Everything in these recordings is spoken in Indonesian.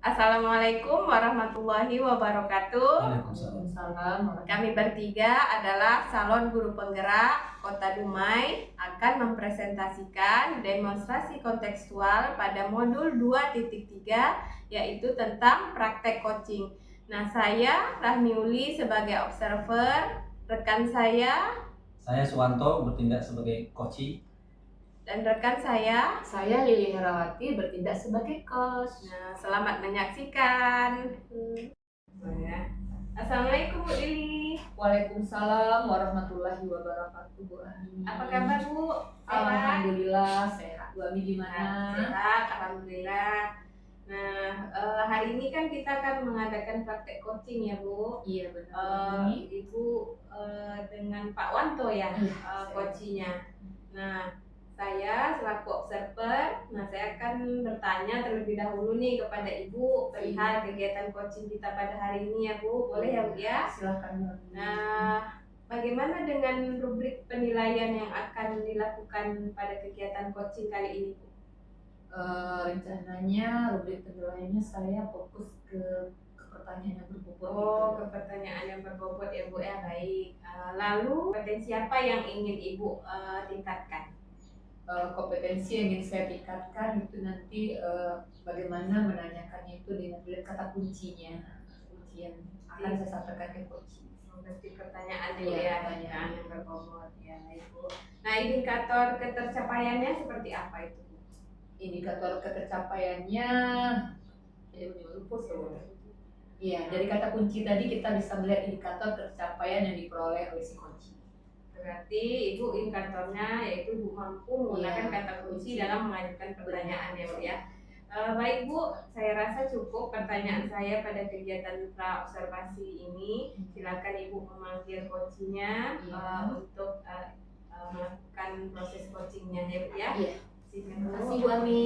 Assalamualaikum warahmatullahi wabarakatuh. Waalaikumsalam. Kami bertiga adalah calon guru penggerak Kota Dumai akan mempresentasikan demonstrasi kontekstual pada modul 2.3 yaitu tentang praktek coaching. Nah, saya Rahmiuli sebagai observer, rekan saya Suwanto bertindak sebagai coach. dan rekan saya Lili Herawati bertindak sebagai coach. Nah, selamat menyaksikan. Assalamualaikum Bu Lili. Waalaikumsalam warahmatullahi wabarakatuh, Bu Ami. Apa kabar Bu? Alhamdulillah sehat. Bu Ami gimana? Sehat, alhamdulillah. Nah, hari ini kan kita akan mengadakan praktek coaching ya Bu. Iya benar. Ibu dengan Pak Wanto ya, Iya, coachingnya. Nah, saya selaku observer, saya akan bertanya terlebih dahulu nih kepada Ibu perihal kegiatan coaching kita pada hari ini ya Bu. Boleh ya Bu ya? Silakan. Nah, bagaimana dengan rubrik penilaian yang akan dilakukan pada kegiatan coaching kali ini Bu? Rencananya rubrik penilaiannya saya fokus ke pertanyaan yang berbobot. Ke pertanyaan yang berbobot ya Bu ya, baik. Lalu kompetensi apa yang ingin Ibu tingkatkan? Kompetensi yang ingin saya tingkatkan itu nanti bagaimana menanyakannya itu dengan kata kuncinya, kunci yang akan saya sampaikan ke coach. Berarti pertanyaan ya, pertanyaan yang berbobot ya Ibu. Nah, indikator ketercapaiannya seperti apa itu Bu? Indikator ketercapaiannya Iya, dari kata kunci tadi kita bisa melihat indikator ketercapaian yang diperoleh oleh si coach. Berarti Ibu indikatornya yaitu Bu mampu menggunakan kata kunci dalam mengajukan pertanyaan ya Bu ya. Baik Bu, saya rasa cukup pertanyaan saya pada kegiatan pra observasi ini. Silakan Ibu memanggil coachingnya untuk melakukan proses coachingnya ya Bu ya. Iya. Terima kasih Bu Ami.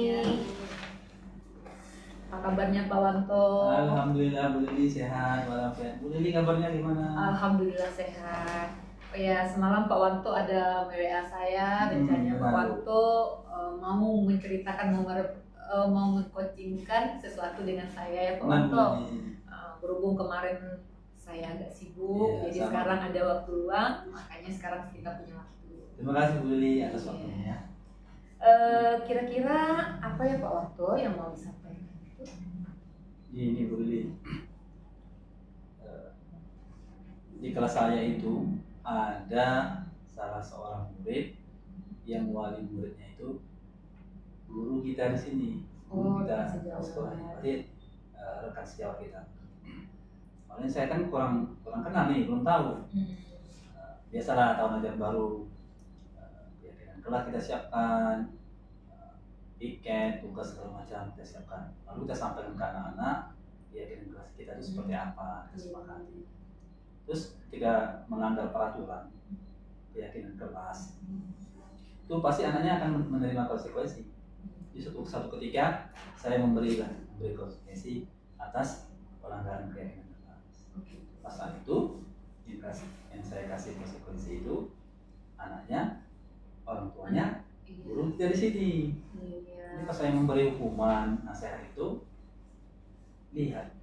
Apa kabarnya Pak Wanto? Alhamdulillah Bu Lili sehat walafiat. Bu Lili kabarnya gimana? Alhamdulillah sehat. Oh ya, semalam Pak Wanto ada WA saya, rencananya Pak Wanto mau menceritakan mau mengcoachingkan sesuatu dengan saya ya Pak Wanto. Berhubung kemarin saya agak sibuk, jadi sama. Sekarang ada waktu luang, makanya sekarang kita punya waktu. Terima kasih Bu Lili atas waktunya. Kira-kira apa ya Pak Wanto yang mau disampaikan? Ini Bu Lili, di kelas saya itu ada salah seorang murid yang wali muridnya itu guru kita di sini, guru kita sekolah ini, rekan sejawat kita. Makanya saya kan kurang kenal nih, belum tahu. Biasalah tahun ajar baru, kegiatan kelas kita siapkan, tiket, tugas segala macam kita siapkan. Lalu kita sampaikan ke anak-anak, kegiatan kelas kita itu seperti apa, kita sepakati. Terus ketika melanggar peraturan keyakinan kelas, itu pasti anaknya akan menerima konsekuensi. Di suatu ketika saya memberi konsekuensi atas pelanggaran keyakinan kelas. Pas saat itu yang saya kasih konsekuensi itu anaknya, orang tuanya, guru dari sini. Jadi pas saya memberi hukuman nasihat itu, lihat.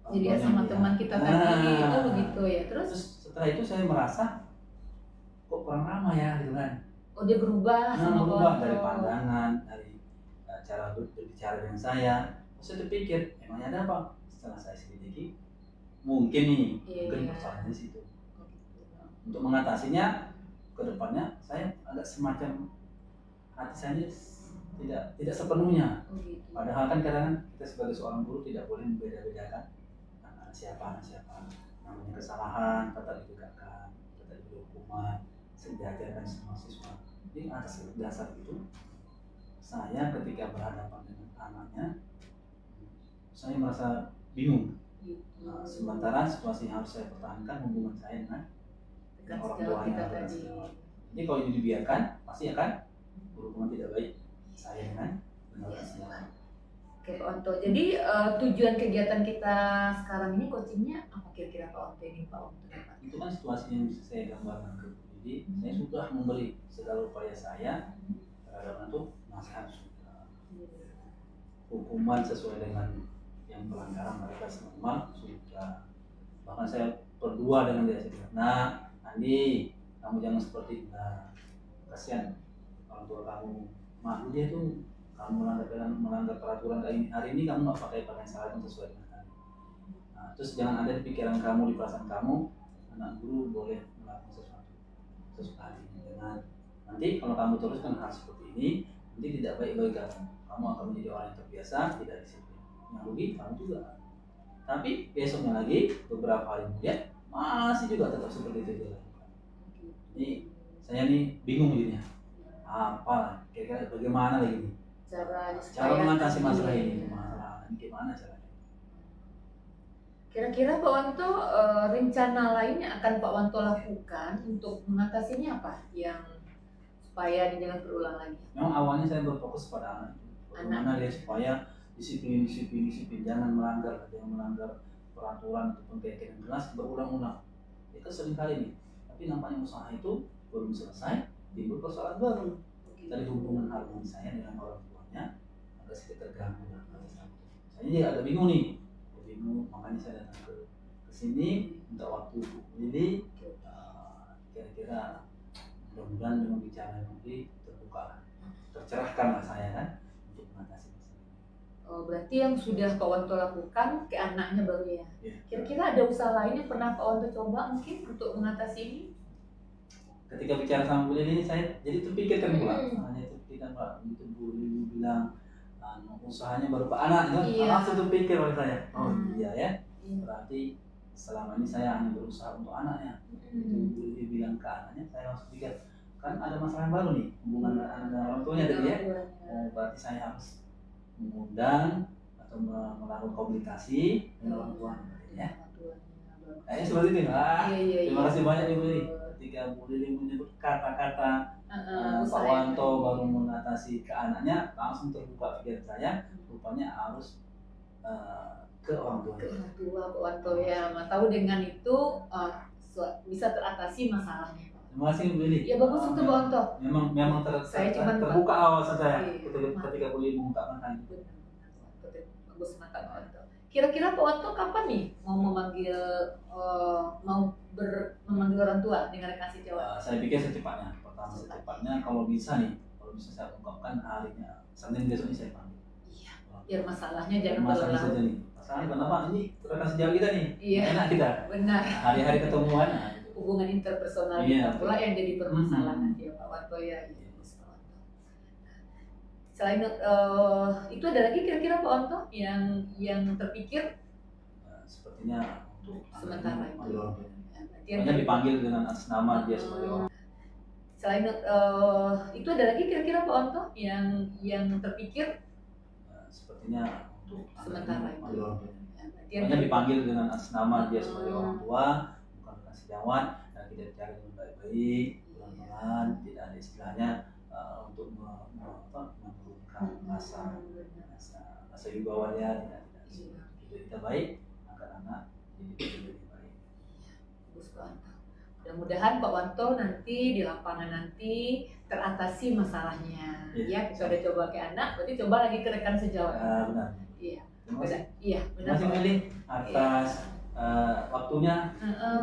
Jadi sama teman kita tadi itu begitu ya. Terus setelah itu saya merasa kok kurang ramah ya gitu kan. Oh, dia berubah dari pandangan, dari cara berbicara dengan saya. Saya terpikir emangnya ada apa? Setelah saya selidiki, mungkin persoalannya di situ. Untuk mengatasinya ke depannya saya agak semacam hati saya tidak sepenuhnya. Padahal kan kadang kita sebagai seorang guru tidak boleh membeda-bedakan siapa namanya kesalahan, kata ditegakkan, kata diberi hukuman, sejajar dan semua siswa. Jadi atas dasar itu saya ketika berhadapan dengan anaknya saya merasa bingung. Sementara situasi yang harus saya pertahankan hubungan saya dengan orang tuanya. Jadi kalau ini dibiarkan pasti akan berhubungan tidak baik saya dengan generasi. Oke Pak Wanto, jadi tujuan kegiatan kita sekarang ini coachingnya apa kira-kira Pak Wanto ini Pak Wanto? Itu kan situasi yang saya gambarkan ke Bu. Jadi saya sudah memberi segala upaya saya terhadap untuk nasihat hukuman sesuai dengan yang yang pelanggaran batas normal sudah. Bahkan saya berdua dengan dia, saya bilang, nah Andi, kamu jangan seperti itu. Nah, kasihan orang tua kamu, malu dia tuh, kamu melanggar peraturan hari ini kamu nggak pakai pakaian seragam sesuai dengan hari. Nah, terus jangan ada di pikiran kamu, di perasaan kamu, anak guru boleh melakukan sesuatu hari ini. Dengan nanti kalau kamu teruskan hal seperti ini, nanti tidak baik bagi kamu. Kamu akan menjadi orang yang terbiasa, tidak disiplin. Yang rugi kamu juga. Tapi besoknya lagi, beberapa hari kemudian masih juga tetap seperti itu dia lakukan. Jadi saya nih bingung jadinya. Apa? Kira-kira bagaimana lagi nih? Cara mengatasi masalah ini? Masalah ini gimana caranya? Kira-kira Pak Wanto, rencana lain yang akan Pak Wanto lakukan untuk mengatasinya apa? Yang supaya ini jangan berulang lagi. Memang awalnya saya berfokus pada anak. Bagaimana dia supaya disiplin, jangan melanggar peraturan ataupun keyakinan jelas berulang-ulang. Itu sering kali nih. Tapi nampaknya usaha itu belum selesai, timbul persoalan baru. Dari hubungan harmoni saya dengan orang tuanya agak sedikit terganggu. Saya jadi agak bingung nih. Makanya saya datang ke sini minta waktu ini, kira-kira mudah-mudahan dengan bicara nanti terbuka, tercerahkan lah saya kan untuk mengatasi masalah ini. Oh, berarti yang sudah Pak Wanto lakukan ke anaknya baru ya? Ya. Kira-kira ada usaha lain yang pernah Pak Wanto coba mungkin untuk mengatasi ini? Ketika bicara sama Bu Lili ini saya jadi terpikirkan pula, hanya terpikirkan Pak, itu Bu Lili bilang usahanya baru Pak anak kan, langsung terpikir oleh saya, oh iya ya, berarti selama ini saya hanya berusaha untuk anaknya. Itu Bu Lili bilang ke anaknya, saya langsung pikir kan ada masalah yang baru nih hubungan anak dengan orang tuanya tadi ya. Oh, berarti saya harus mengundang atau melakukan komunikasi dengan orang tuanya ya. Kayaknya seperti itu. Terima kasih banyak Ibu Lili. Ketika Bu Lili menyebut kata-kata Pak Wanto baru mengatasi ke anaknya, langsung terbuka pikiran saya, rupanya harus ke orang tua. Ke orang tua Pak Wanto ya, tahu dengan itu bisa teratasi masalahnya. Terima kasih Bu Lili. Ya bagus untuk Pak Wanto. Memang terbuka awasan saya ketika Bu Lili mengungkapkan hal itu. Bagus, mantap Pak Wanto. Kira-kira Pak Wanto kapan nih mau memanggil memanggil orang tua dengan kasih jawab? Saya pikir secepatnya. Pertama secepatnya kalau bisa saya ungkapkan harinya. Senin besok ini saya panggil. Iya. Biar masalahnya jangan masalah saja terlalu. nih. Masalahnya kenapa ini kasih jawab kita nih? Iya. Enak kita. Benar. Hari-hari ketemuan. Hubungan interpersonal Iya, kita pula yang jadi permasalahan ya Pak Wanto ya. Selain itu ada lagi kira-kira Pak Wanto yang terpikir? Sepertinya untuk sementara itu. Hanya dipanggil dengan atas nama dia sebagai orang. Selain itu ada lagi kira-kira Pak Wanto yang terpikir? Sepertinya untuk sementara itu. Hanya dipanggil dengan atas nama dia sebagai orang tua, bukan kasih jawab, dan kita bicara dengan baik-baik, pelan-pelan, tidak ada istilahnya untuk menurunkan rasa wibawa dia, tidak. Kita baik, anak-anak jadi lebih baik. Bagus Pak Wanto. Mudah-mudahan Pak Wanto nanti di lapangan nanti teratasi masalahnya. Ya, kita udah coba ke anak, berarti coba lagi ke rekan sejawat. Benar. Iya. Terima kasih. Iya, benar. Terima kasih Meli atas waktunya.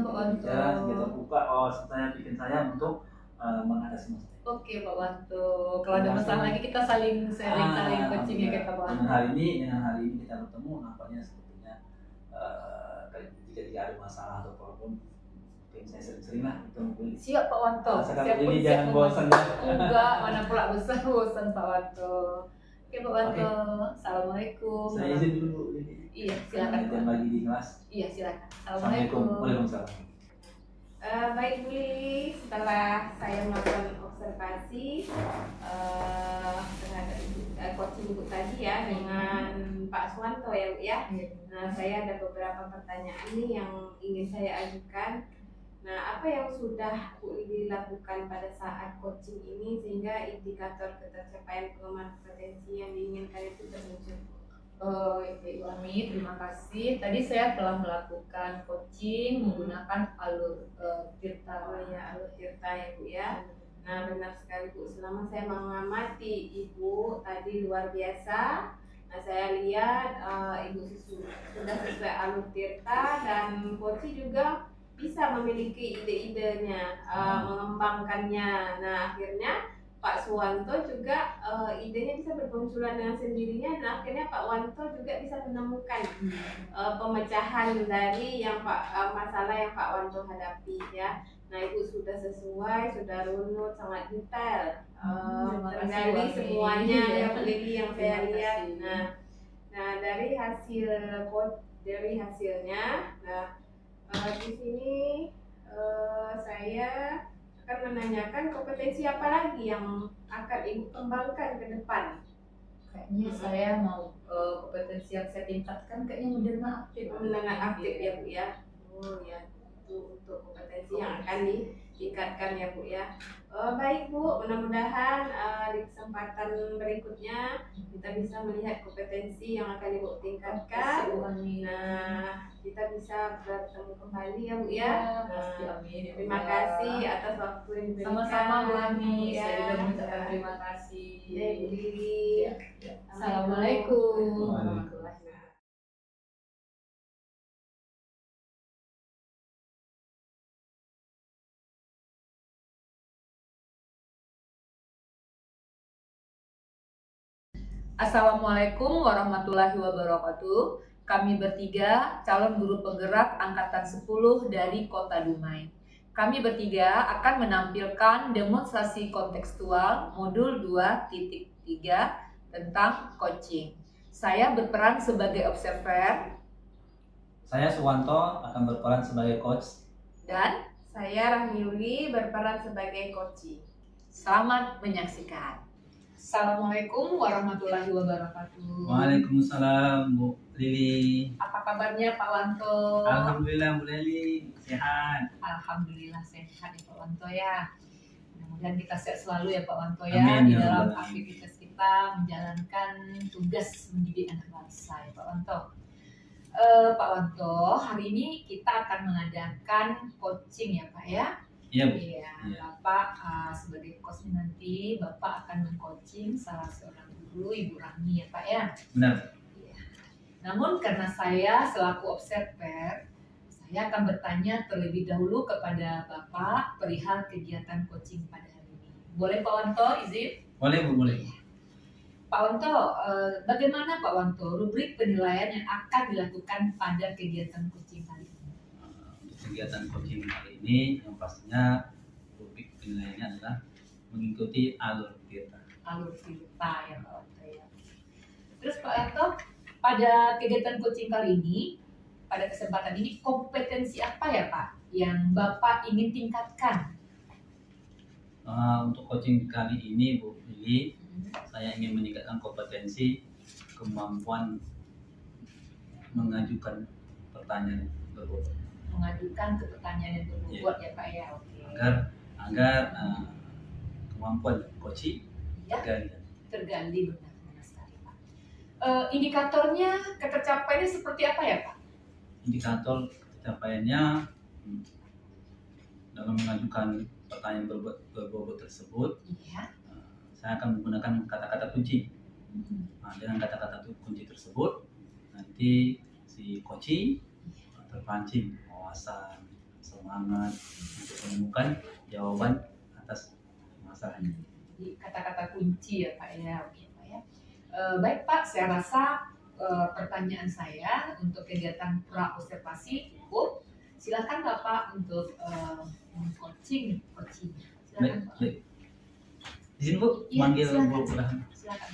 Pak Wanto. Kita terbuka saya bikin saya untuk mengatasi masalah. Oke Pak Wanto. Kalau ada masalah lagi kita saling sharing, saling coaching ya kita Pak Wanto. Dengan hari ini kita bertemu, nampaknya sebetulnya jika ada masalah atau problem, mungkin saya sering-sering lah ketemu. Siap Pak Wanto. Siap pun jangan bosan ya. Enggak, mana pula bosan Pak Wanto. Oke Pak Wanto. Assalamualaikum. Saya izin dulu Bu. Iya, silakan. Yang lagi di kelas. Iya, silakan. Assalamualaikum. Waalaikumsalam. Baik Bu Lili, setelah saya melakukan observasi terhadap coaching Ibu tadi ya dengan Pak Suwanto ya Bu ya. Nah, saya ada beberapa pertanyaan nih yang ingin saya ajukan. Nah, apa yang sudah Bu Lili lakukan pada saat coaching ini sehingga indikator ketercapaian pengembangan kompetensi yang diinginkan itu terwujud? Ibu Ami, terima kasih. Tadi saya telah melakukan coaching menggunakan alur Tirta. Alur Tirta ya Bu ya. Nah, benar sekali Bu. Selama saya mengamati Ibu tadi luar biasa. Nah, saya lihat Ibu sudah sesuai alur tirta dan Koci juga bisa memiliki ide-idenya, mengembangkannya. Nah, akhirnya Pak Suwanto juga idenya bisa bermunculan dengan sendirinya dan akhirnya Pak Wanto juga bisa menemukan pemecahan dari yang masalah yang Pak Wanto hadapi ya. Nah, Ibu sudah sesuai, sudah runut, sangat detail, tergali semuanya ya Bu Lili yang saya lihat. Nah, dari hasilnya, nah di sini saya akan menanyakan kompetensi apa lagi yang akan Ibu kembangkan ke depan. Kayaknya saya mau kompetensi yang saya tingkatkan kayaknya menerima aktif. Mendengar aktif ya Bu ya. Oh ya, itu untuk kompetensi yang akan ditingkatkan ya Bu ya. Baik Bu, mudah-mudahan di kesempatan berikutnya kita bisa melihat kompetensi yang akan Ibu tingkatkan. Nah, kita bisa bertemu kembali ya Bu ya. Pasti, amin. Terima kasih atas waktu yang diberikan. Sama-sama Bu Ami, ya. saya juga mengucapkan terima kasih. Ya, Bu Lili. Assalamualaikum Waalaikumsalam. warahmatullahi wabarakatuh. Assalamualaikum warahmatullahi wabarakatuh. Kami bertiga calon guru penggerak angkatan 10 dari Kota Dumai. Kami bertiga akan menampilkan demonstrasi kontekstual modul 2.3 tentang coaching. Saya berperan sebagai observer Saya Suwanto akan berperan sebagai coach. dan Saya Rahmiuli berperan sebagai coaching. selamat menyaksikan. Assalamualaikum warahmatullahi wabarakatuh. Waalaikumsalam Bu Lili. Apa kabarnya Pak Wanto? Alhamdulillah Bu Lili sehat. Alhamdulillah sehat ya Pak Wanto ya. Mudah-mudahan kita sehat selalu ya Pak Wanto ya Amin, di ya dalam Rabbal Alamin. aktivitas kita menjalankan tugas mendidik anak bangsa ya Pak Wanto. Pak Wanto, hari ini kita akan mengadakan coaching ya Pak ya. Iya Bu. Iya, Iya. Bapak sebagai coachnya nanti Bapak akan meng-coaching salah seorang guru Ibu Rahmi ya Pak ya. Benar. Namun karena saya selaku observer, saya akan bertanya terlebih dahulu kepada Bapak perihal kegiatan coaching pada hari ini. Boleh Pak Wanto izin? Boleh Bu, boleh. Pak Wanto, bagaimana Pak Wanto rubrik penilaian yang akan dilakukan pada kegiatan coaching kali ini? Untuk kegiatan coaching kali ini yang pastinya topik penilaiannya adalah mengikuti alur tirta. Alur cerita ya Pak Wanto ya. Terus Pak Wanto, pada kegiatan coaching kali ini, pada kesempatan ini kompetensi apa ya Pak yang Bapak ingin tingkatkan? Untuk coaching kali ini Bu Lili, saya ingin meningkatkan kompetensi kemampuan mengajukan pertanyaan berbobot Mengajukan ke pertanyaan yang berbobot ya Pak ya. Oke. agar kemampuan coaching Ya, tergali. tergali benar sekali Pak. Indikatornya ketercapaiannya seperti apa ya Pak? Indikator pencapaiannya dalam mengajukan pertanyaan berbobot tersebut, Iya. saya akan menggunakan kata-kata kunci. Dengan kata-kata kunci tersebut, nanti si coaching terpancing wawasan, semangat untuk menemukan jawaban atas masalahnya. Jadi kata-kata kunci ya Pak ya. Oke Pak ya. Baik Pak, saya rasa pertanyaan saya untuk kegiatan pra observasi cukup. Silakan Bapak untuk coaching. Silakan Baik, Pak. baik. Izin Bu, Iya, manggil silakan. Bu Rahmi. Silakan.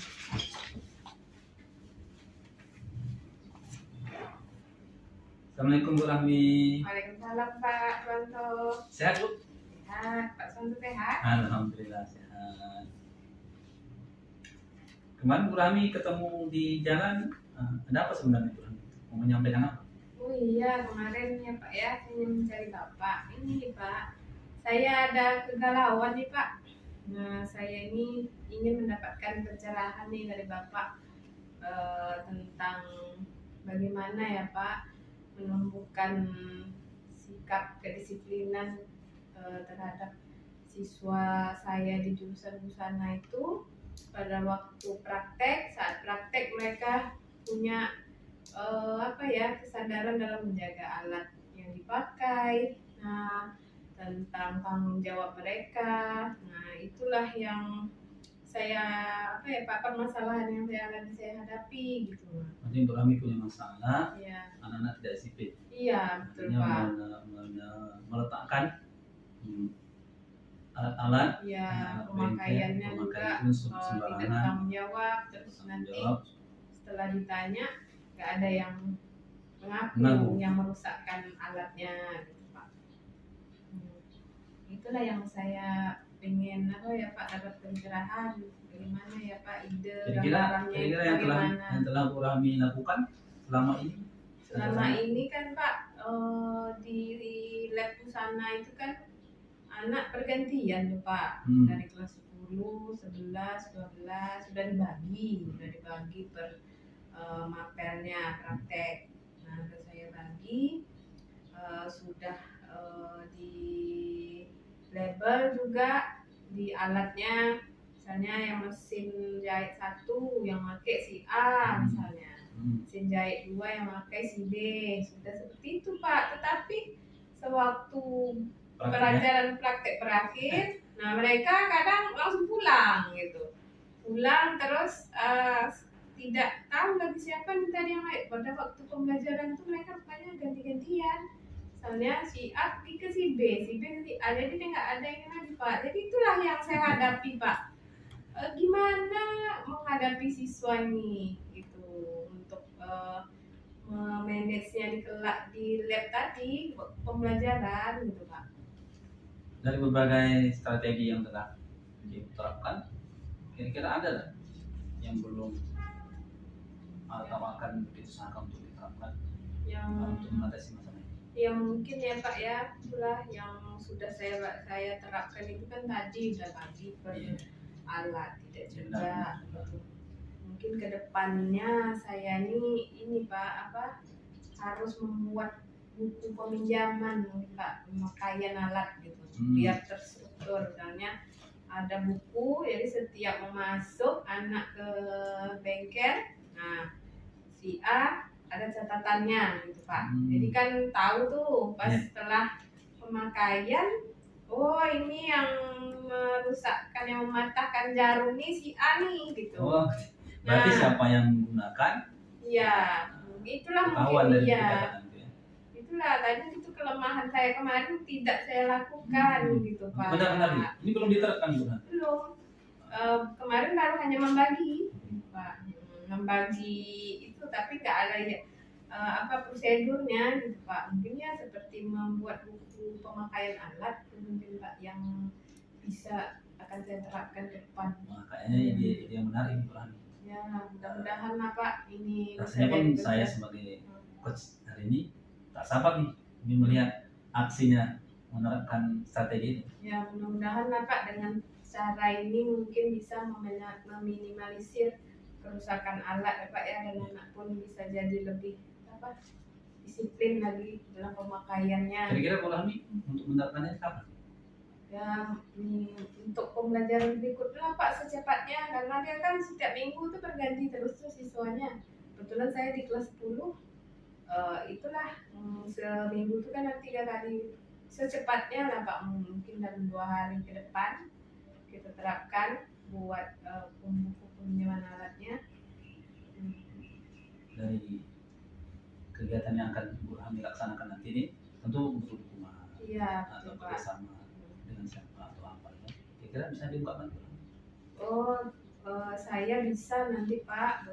Assalamualaikum Bu Rahmi. Waalaikumsalam Pak Suwanto. Sehat Bu? Sehat, Pak Suwanto sehat? Alhamdulillah sehat. Kemarin Bu Rahmi ketemu di jalan, ada apa sebenarnya Bu Rahmi? Mau menyampaikan apa? Oh iya, kemarin ya Pak ya, saya mencari Bapak. Ini Pak, saya ada kegalauan nih Pak. Nah, saya ini ingin mendapatkan pencerahan nih dari Bapak tentang bagaimana ya Pak menumbuhkan sikap kedisiplinan terhadap siswa saya di jurusan busana itu pada waktu praktek. Saat praktek mereka punya apa ya, kesadaran dalam menjaga alat yang dipakai, nah tentang tanggung jawab mereka. Nah itulah yang saya apa ya Pak, permasalahan yang saya hadapi gitu. Berarti kami punya masalah, Iya, anak-anak tidak disiplin. iya betul Artinya Pak. meletakkan alat-alat Iya, bengkel, pemakaiannya juga pemakaian itu tidak sembarangan, bertanggung jawab, terus tanggung nanti jawab. setelah ditanya nggak ada yang mengaku Mengaku. yang merusakkan alatnya gitu Pak. Itulah yang saya ingin apa ya Pak, dapat pencerahan bagaimana ya Pak ide gambarannya itu Kira-kira yang bagaimana. telah Bu Rahmi lakukan selama ini? Selama ini kan Pak, di lab Pusana itu kan anak pergantian tuh Pak, dari kelas 10, 11, 12 sudah dibagi per mapelnya praktek. Nah, terus saya bagi sudah di label juga di alatnya, misalnya yang mesin jahit satu yang pakai si A misalnya, mesin jahit dua yang pakai si B, sudah seperti itu Pak. Tetapi sewaktu pelajaran praktek berakhir, nah mereka kadang langsung pulang gitu, pulang terus tidak tahu lagi siapa nih tadi yang naik. Pada waktu pembelajaran itu mereka rupanya ganti-gantian, misalnya si A pergi ke si B ke si A, jadi dia nggak ada yang lagi Pak. Jadi itulah yang saya hadapi Pak. Gimana menghadapi siswa ini gitu untuk memanagenya di lab tadi pembelajaran gitu Pak. Dari berbagai strategi yang telah diterapkan, kira-kira ada nggak yang belum atau akan begitu sangat untuk diterapkan untuk mengatasi masalah ini? Yang mungkin ya Pak ya, itulah yang sudah saya terapkan itu kan tadi udah bagi per alat, tidak juga. Mungkin kedepannya saya ini Pak apa harus membuat buku peminjaman Pak, pemakaian alat gitu, biar terstruktur. Misalnya ada buku, jadi setiap memasuk anak ke bengkel, nah si A ada catatannya gitu Pak. Jadi kan tahu tuh pas setelah pemakaian, oh ini yang merusakkan, yang mematahkan jarum nih si A nih gitu. Oh, berarti siapa yang menggunakan? Iya, itulah mungkin ya. Itulah tadi itu kelemahan saya kemarin tidak saya lakukan gitu Pak. Benar-benar ini belum diterapkan Bu? Belum. Kemarin baru hanya membagi Pak, membagi itu, tapi nggak ada ya apa prosedurnya gitu Pak. Mungkin ya seperti membuat buku pemakaian alat mungkin Pak yang bisa akan saya terapkan ke depan. Makanya dia menarik Pak. Ya mudah-mudahan lah Pak ini. Rasanya pun saya sebagai coach hari ini tak sabar nih ingin melihat aksinya menerapkan strategi ini. Ya mudah-mudahan lah Pak, dengan cara ini mungkin bisa meminimalisir kerusakan alat ya Pak ya, dan anak pun bisa jadi lebih apa disiplin lagi dalam pemakaiannya. Kira-kira Bu Rahmi untuk menerapkannya kapan? Ya untuk pembelajaran berikutnya Pak secepatnya, karena dia kan setiap minggu tuh berganti terus tuh siswanya. Kebetulan saya di kelas 10, itulah seminggu itu kan ada 3 kali. Secepatnya lah Pak, mungkin dalam 2 hari ke depan kita terapkan buat buku peminjaman alatnya. Dari kegiatan yang akan Bu Rahmi laksanakan nanti ini tentu butuh dukungan atau kerjasama dengan siapa atau apa ya. Kira-kira bisa diungkapkan? Saya bisa nanti Pak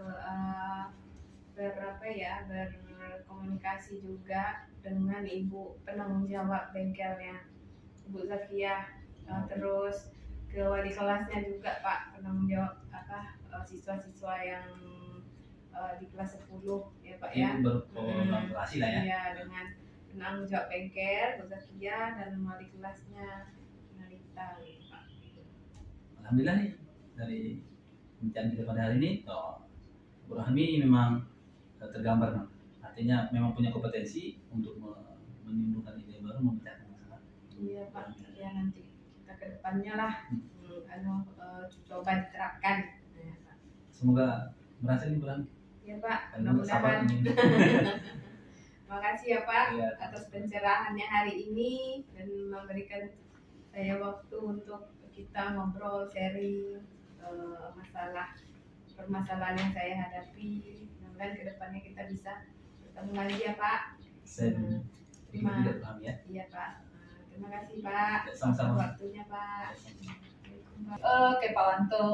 berkomunikasi juga dengan ibu penanggung jawab bengkelnya, Ibu Zakiah, terus ke wali kelasnya juga Pak, penanggung jawab siswa-siswa yang di kelas 10 ya Pak ya. Berkolaborasi lah ya. Iya, dengan penanggung jawab bengkel, Bu Zakiah, dan wali kelasnya Nalita Pak. Alhamdulillah nih dari pembicaraan kita pada hari ini, Bu Rahmi memang tergambar, artinya memang punya kompetensi untuk menimbulkan ide baru, memecahkan masalah. Iya Pak, ya nanti kita ke depannya lah coba diterapkan. Semoga berhasil nih Bu Rahmi. Ya Pak, Dan sahabat mudah-mudahan. ini. Terima kasih ya Pak Iya. atas pencerahannya hari ini dan memberikan saya waktu untuk kita ngobrol sharing masalah permasalahan yang saya hadapi. Mudah-mudahan kedepannya kita bisa ketemu lagi ya Pak. Saya tidak paham ya. Iya Pak. Terima kasih Pak. Sama-sama. Waktunya Pak. Oke Pak Wanto,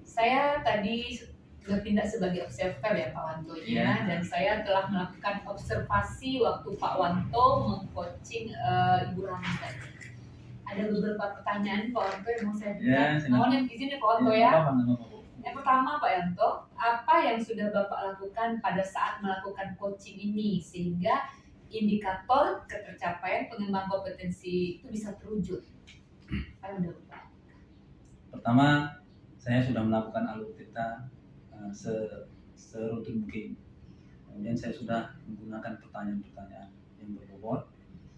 saya tadi bertindak sebagai observer ya Pak Wanto Iya. dan saya telah melakukan observasi waktu Pak Wanto mengcoaching Ibu Rani tadi. Ada beberapa pertanyaan Pak Wanto yang mau saya Ya, berikan. Mohon yang izin ya Pak Wanto ya. Yang pertama Pak Yanto, apa yang sudah Bapak lakukan pada saat melakukan coaching ini sehingga indikator ketercapaian pengembangan kompetensi itu bisa terwujud? Apa yang sudah Bapak? Pertama, saya sudah melakukan alutsista serutin mungkin. Kemudian saya sudah menggunakan pertanyaan-pertanyaan yang berbobot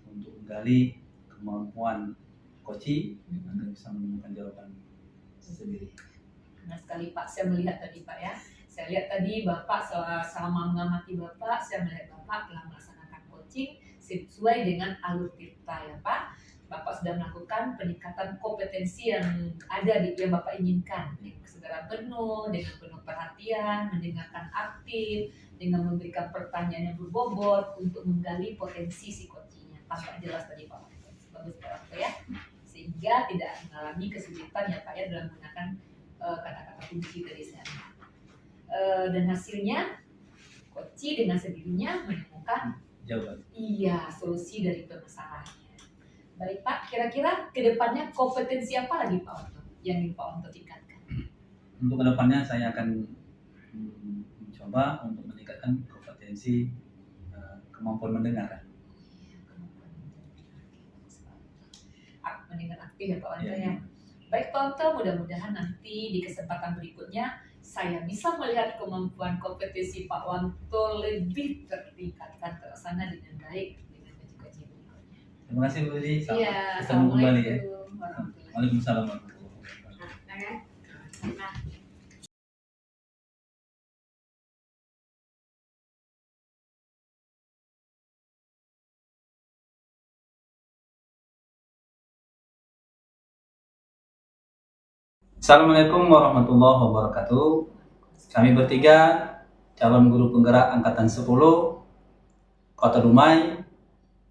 untuk menggali kemampuan coaching agar bisa menemukan jawaban sendiri. Benar sekali Pak, saya melihat tadi Pak ya. Saya lihat tadi Bapak selama mengamati Bapak, saya melihat Bapak telah melaksanakan coaching sesuai dengan alur tirta ya Pak. Bapak sudah melakukan peningkatan kompetensi yang ada yang Bapak inginkan dengan kesadaran penuh, dengan penuh perhatian, mendengarkan aktif, dengan memberikan pertanyaan yang berbobot untuk menggali potensi si coachingnya. Tampak jelas tadi Pak. Bagus Pak ya. Sehingga tidak mengalami kesulitan ya Pak ya dalam menggunakan kata-kata kunci dari saya. Dan hasilnya coaching dengan sendirinya menemukan Jawaban. iya solusi dari permasalahannya. Baik Pak, kira-kira kedepannya kompetensi apa lagi Pak Wanto yang ingin Pak Wanto tingkatkan? Untuk kedepannya saya akan mencoba untuk meningkatkan kompetensi kemampuan mendengarkan. Mendengar aktif ya Pak Wanto Ya. ya. Baik Pak Wanto, mudah-mudahan nanti di kesempatan berikutnya saya bisa melihat kemampuan kompetensi Pak Wanto lebih tertingkatkan terlaksana dengan baik dengan kaji-kaji berikutnya. Terima kasih Bu Lili. Iya, Ketemu kembali ya. Assalamualaikum warahmatullahi Waalaikumsalam warahmatullahi wabarakatuh. Nah, Assalamualaikum warahmatullahi wabarakatuh. Kami bertiga calon guru penggerak angkatan 10 Kota Dumai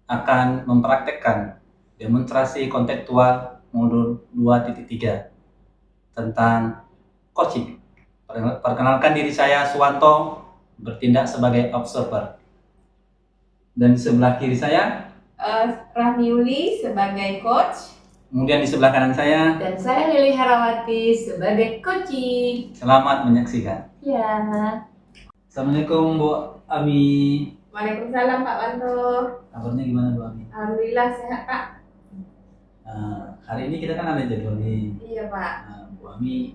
akan mempraktekkan demonstrasi kontekstual modul 2.3 tentang coaching. Perkenalkan diri saya Suwanto, bertindak sebagai observer. Dan di sebelah kiri saya Rahmiuli sebagai coach. Kemudian di sebelah kanan saya, dan saya Lili Herawati sebagai coaching. selamat menyaksikan. Ya. Assalamualaikum Bu Ami. Waalaikumsalam Pak Wanto. Kabarnya gimana Bu Ami? Alhamdulillah sehat Pak. Hari ini kita kan ada jadwal nih. Iya Pak. Bu Ami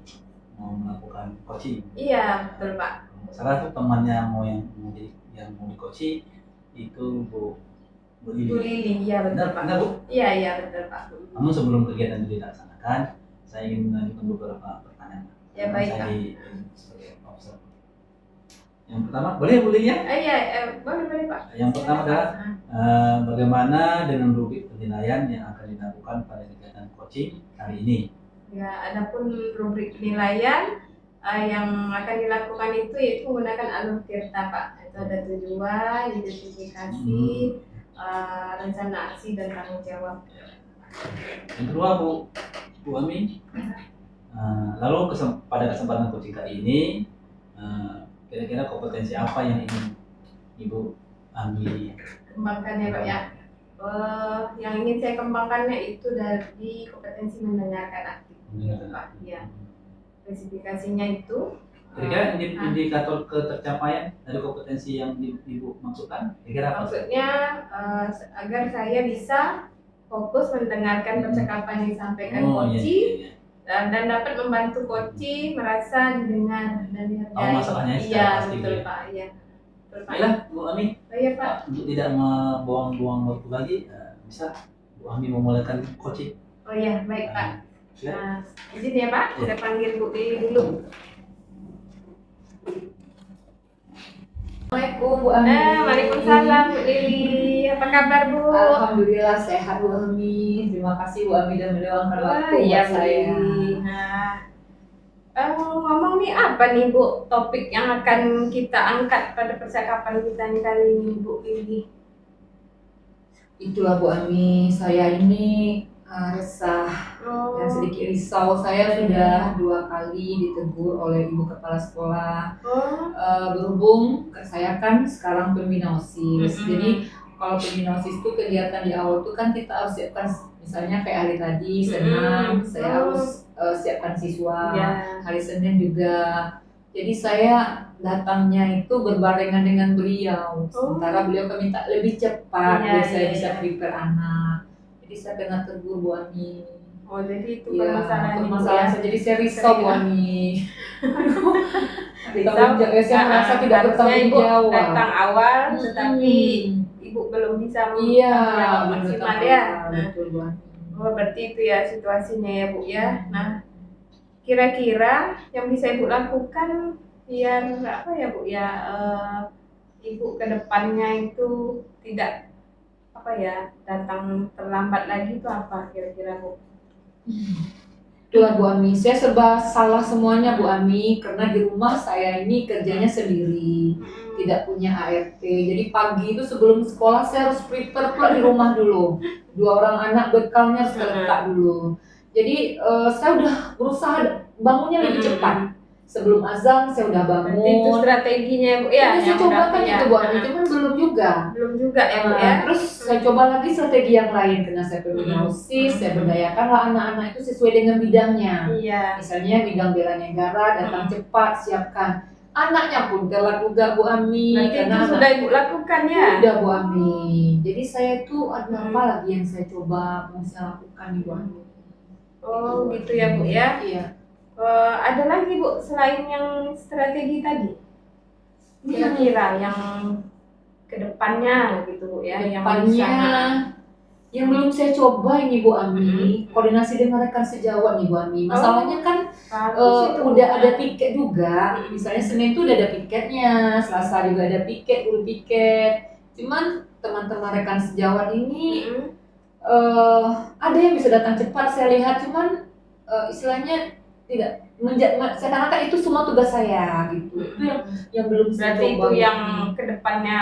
mau melakukan coaching. Iya betul Pak. Salah satu temannya yang mau di coaching itu Bu Lili. Bu Lili, iya betul Pak. Benar Bu? Iya betul Pak. Namun sebelum kegiatan itu dilaksanakan, saya ingin mengajukan beberapa pertanyaan. Ya baik Pak. Sebagai observer. Yang pertama, boleh Bu Lili ya? Iya boleh Pak. Yang pertama adalah bagaimana dengan rubrik penilaian yang akan dilakukan pada kegiatan coaching hari ini? Ya, adapun rubrik penilaian yang akan dilakukan itu yaitu menggunakan alur tirta Pak. Itu ada tujuan, identifikasi, rencana aksi dan tanggung jawab. Yang kedua Bu Ami, lalu pada kesempatan coaching kali ini kira-kira kompetensi apa yang ingin Ibu Ami Kembangkan ya Pak ya. Yang ingin saya kembangkannya itu dari kompetensi mendengarkan aktif. Pak, ya. Spesifikasinya itu kira-kira indikator ketercapaian dari kompetensi yang Ibu maksudkan kira-kira apa? maksudnya agar saya bisa fokus mendengarkan percakapan yang disampaikan coach dan dapat membantu coach merasa didengar dan dihargai. Masalahnya iya betul Pak. Iya betul Pak. Baiklah Bu Ami, Iya Pak. untuk tidak membuang-buang waktu lagi, bisa Bu Ami memulaikan coaching. Oh iya baik Pak. Silakan. Izin ya Pak, saya panggil Bu Lili dulu. Assalamualaikum Bu Ami. Waalaikumsalam Bu Lili. Apa kabar Bu? Alhamdulillah sehat Bu Ami. Terima kasih Bu Ami dan meluangkan waktu Iya buat Bu saya. Lili. Nah, ngomong nih apa nih Bu topik yang akan kita angkat pada percakapan kita nih kali ini Bu Lili? Itulah Bu Ami, saya ini resah dan sedikit risau. Saya sudah 2 kali ditegur oleh Ibu Kepala Sekolah. Berhubung saya kan sekarang pembina OSIS. Jadi kalau pembina OSIS itu kegiatan di awal itu kan kita harus siapkan, misalnya kayak hari tadi senam, saya harus siapkan siswa. Hari Senin juga. Jadi saya datangnya itu berbarengan dengan beliau. Sementara beliau minta lebih cepat biar saya bisa prepare anak. Jadi saya kena tegur Bu Ami. Oh jadi itu Ya, permasalahan saya. Jadi saya risau Bu Ami. Risau, Saya merasa tidak harusnya bertanggung Ibu jawab. datang awal, tetapi Ibu belum bisa Iya, maksimal ya. Betul Bu Ami. Oh berarti itu ya situasinya ya Bu ya. Nah kira-kira yang bisa Ibu lakukan biar apa ya Bu ya, Ibu kedepannya itu tidak apa ya datang terlambat lagi itu apa kira-kira Bu? Itulah Bu Ami, saya serba salah semuanya Bu Ami, karena di rumah saya ini kerjanya sendiri, tidak punya ART. Jadi pagi itu sebelum sekolah saya harus prepare pula di rumah dulu. 2 orang anak bekalnya harus letak dulu. Jadi saya udah berusaha bangunnya lebih cepat. Sebelum azan saya udah bangun. Berarti itu strateginya Bu ya. Saya coba kan itu Bu Ami, cuman belum juga. Belum juga ya Bu ya. Terus saya coba lagi strategi yang lain, karena saya pembina OSIS, saya berdayakanlah anak-anak itu sesuai dengan bidangnya. Iya. Misalnya bidang bela negara, datang cepat, siapkan. Anaknya pun telat juga Bu Ami. Berarti itu sudah Ibu lakukan ya? Udah Bu Ami. Jadi saya tuh ada apa lagi yang saya coba mau saya lakukan Bu Ami. Oh gitu ya Bu ya. Iya. Ada lagi Bu selain yang strategi tadi? Kira-kira yang kedepannya gitu Bu ya, yang belum saya coba ini Bu Ami, koordinasi dengan rekan sejawat nih Bu Ami. Masalahnya kan udah ada piket juga. Misalnya Senin tuh udah ada piketnya, Selasa juga ada piket, udah piket. Cuman teman-teman rekan sejawat ini ada yang bisa datang cepat saya lihat, cuman istilahnya tidak seakan-akan itu semua tugas saya gitu. Itu yang belum saya berarti coba. Itu yang kedepannya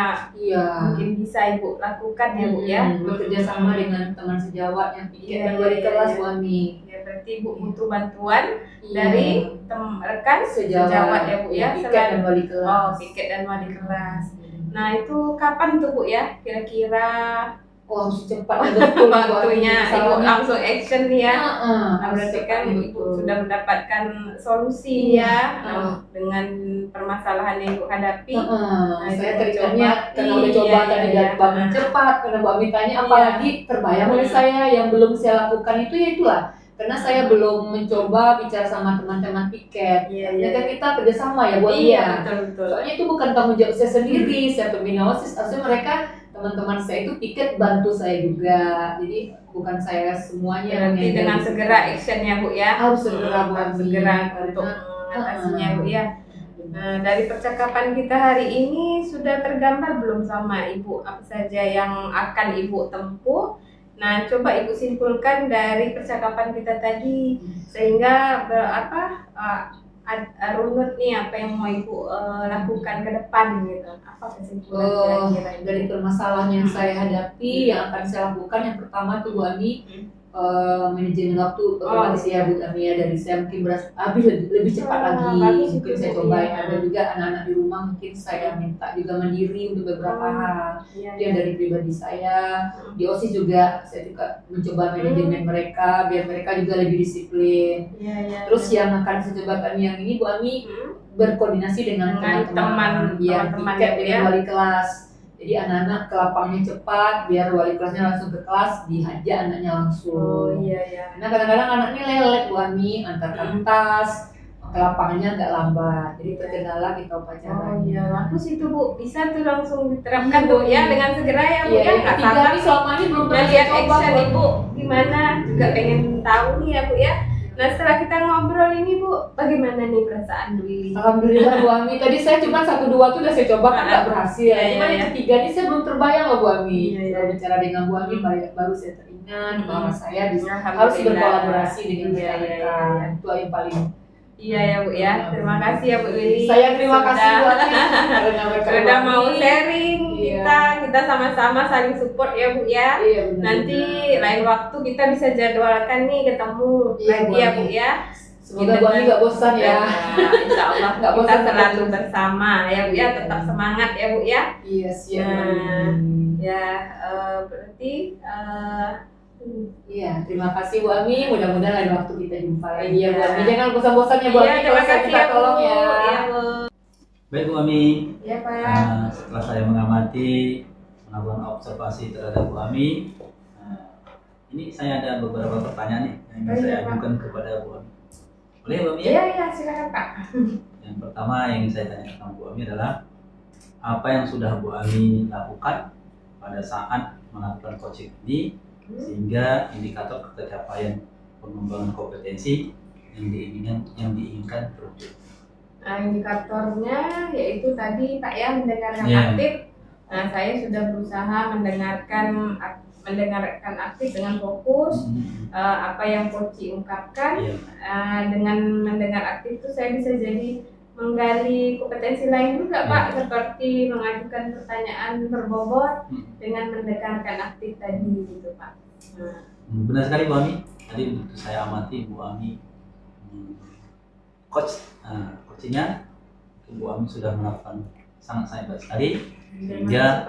mungkin bisa Ibu lakukan ya Bu ya. Bekerja sama dengan teman sejawat yang piket dan wali kelas Bu Ami. Ya berarti Ibu butuh bantuan dari rekan sejawat ya Bu ya. Piket dan wali kelas. Oh piket dan wali kelas. Nah itu kapan tuh Bu ya kira-kira? Harus cepat betul waktunya Ibu langsung action ya. Nah, berarti kan Ibu sudah mendapatkan solusi ya dengan permasalahan yang Ibu hadapi. Saya ceritanya karena udah coba tadi bangun cepat, karena Bu Ami tanya apalagi terbayang oleh saya yang belum saya lakukan itu ya itulah. Karena saya belum mencoba bicara sama teman-teman piket. Ya kan kita kerjasama ya Bu Ami ya. Betul. Soalnya itu bukan tanggung jawab saya sendiri, saya pembina OSIS, harusnya mereka teman-teman saya itu piket bantu saya juga, jadi bukan saya semuanya. Berarti dengan segera actionnya Bu ya, harus segera untuk mengatasinya Bu ya. Nah dari percakapan kita hari ini sudah tergambar belum sama Ibu apa saja yang akan Ibu tempuh? Nah coba Ibu simpulkan dari percakapan kita tadi sehingga runut nih apa yang mau Ibu lakukan ke depan gitu. Apa kesimpulan kira-kira dari permasalahan yang saya hadapi yang akan saya lakukan? Yang pertama tuh Bu Ami, manajemen waktu otomatis ya Bu Ami ya, dari saya mungkin habis lebih cepat lagi. Mungkin saya cobain. Ada juga anak-anak di rumah mungkin saya minta juga mandiri untuk beberapa hal. Yang dari pribadi saya di OSIS juga saya juga mencoba manajemen mereka biar mereka juga lebih disiplin. Terus yang akan saya cobakan yang ini Bu Ami, berkoordinasi dengan teman-teman biar piket dengan wali kelas. Jadi anak-anak ke lapangnya cepat biar wali kelasnya langsung ke kelas, dihajar anaknya langsung. Nah kadang-kadang anaknya lelet Bu Ami, antarkan tas ke lapangnya agak lambat, jadi terkendala kita upacaranya. Bagus itu Bu, bisa tuh langsung diterapkan Bu ya dengan segera ya Bu ya. Nggak sabar selama ini belum pernah lihat coba action Ibu gimana, juga pengen tahu nih ya Bu ya. Nah setelah kita ngobrol ini Bu, bagaimana nih perasaan Bu Lili? Alhamdulillah Bu Ami. Tadi saya cuma 1-2 tuh udah saya coba kan nggak berhasil. Iya, Cuma iya, yang ketiga ini saya belum terbayang loh Bu Ami. Iya, iya. Kalau bicara dengan Bu Ami baru saya teringat bahwa saya bisa harus Alhamdulillah. berkolaborasi dengan Iya, iya, mereka. iya. Itu yang paling. Iya ya Bu ya, terima kasih ya Bu Lili. Saya terima kasih Bu Sudah- Ami karena mereka Sudah Bu mau Ami. sharing Iya. kita sama-sama saling support ya Bu ya. Iya, benar. Nanti lain waktu kita bisa jadwalkan nih ketemu Iya, lagi Bu ya Ami. Bu ya. Semoga Bu Ami nggak bosan ya. Insya Allah Nggak kita bosan selalu terus. bersama ya Bu ya, tetap semangat ya Bu ya. Iya siap. Bu Nah. Ami. Ya berarti Iya, terima kasih Bu Ami. Mudah-mudahan lain waktu kita jumpa lagi ya Bu Iya. Ami. Jangan bosan-bosan ya Bu Ami. iya terima Kalau saya kasih minta ya Bu. tolong ya. Iya Bu. Baik Bu Ami, Iya Pak. setelah saya mengamati, melakukan observasi terhadap Bu Ami, ini saya ada beberapa pertanyaan nih yang ingin saya ajukan kepada Bu Ami. Boleh Bu Ami? Iya iya silakan Pak. Yang pertama yang ingin saya tanyakan ke Bu Ami adalah apa yang sudah Bu Ami lakukan pada saat melakukan coaching ini sehingga indikator tercapaian pengembangan kompetensi yang diinginkan terwujud. Nah, indikatornya yaitu tadi Pak ya, mendengarkan Iya. aktif. Nah, saya sudah berusaha mendengarkan aktif dengan fokus apa yang coach ungkapkan. Iya. Dengan mendengar aktif itu saya bisa jadi menggali kompetensi lain juga Iya. Pak, seperti mengajukan pertanyaan berbobot dengan mendengarkan aktif tadi gitu Pak. Nah, Benar sekali Bu Ami. Tadi begitu saya amati Bu Ami coach, coachingnya Bu Ami sudah melakukan sangat baik sekali terima sehingga kasih,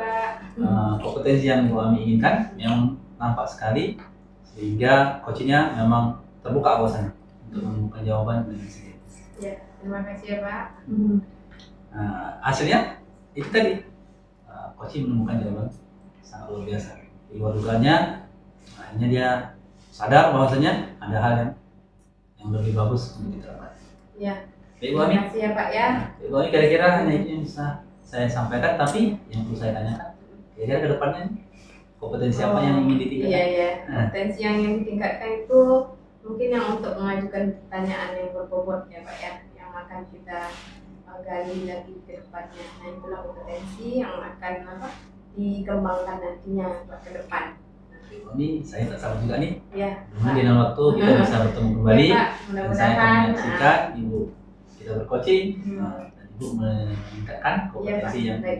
Pak. kompetensi yang Bu Ami inginkan memang nampak sekali sehingga coachingnya memang terbuka wawasannya untuk menemukan jawaban dengan sendiri. Ya, terima kasih ya Pak. Hasilnya itu tadi coaching menemukan jawaban sangat luar biasa. Di luar dugaannya, akhirnya dia sadar bahwasanya ada hal yang lebih bagus untuk diterapkan. Ya. Baik Bu Ami. Terima kasih ya Pak ya. Baik Bu Ami, kira-kira hanya itu yang bisa saya sampaikan, tapi yang perlu saya tanyakan, kira-kira ke depannya kompetensi apa yang ingin ditingkatkan? Iya. Potensi yang ingin ditingkatkan itu mungkin yang untuk mengajukan pertanyaan yang berbobot ya Pak ya, yang akan kita gali lagi ke depannya. Nah itulah kompetensi yang akan dikembangkan nantinya buat ke depan. Bu Ami, saya tak sabar juga nih. Ya. Mudah-mudahan di dalam waktu kita bisa bertemu kembali. Ya, Pak. Dan saya akan Mudah-mudahan. menyaksikan Ibu kita bercoaching dan Ibu meningkatkan Iya, kompetensi Pak. yang Baik,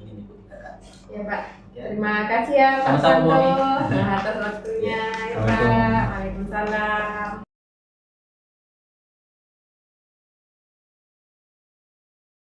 ingin Ibu tingkatkan. Ya Pak. Ya. Terima kasih ya Pak Sama-sama, Bu Santo Ami. atas waktunya ya Assalamualaikum. Pak. Waalaikumsalam.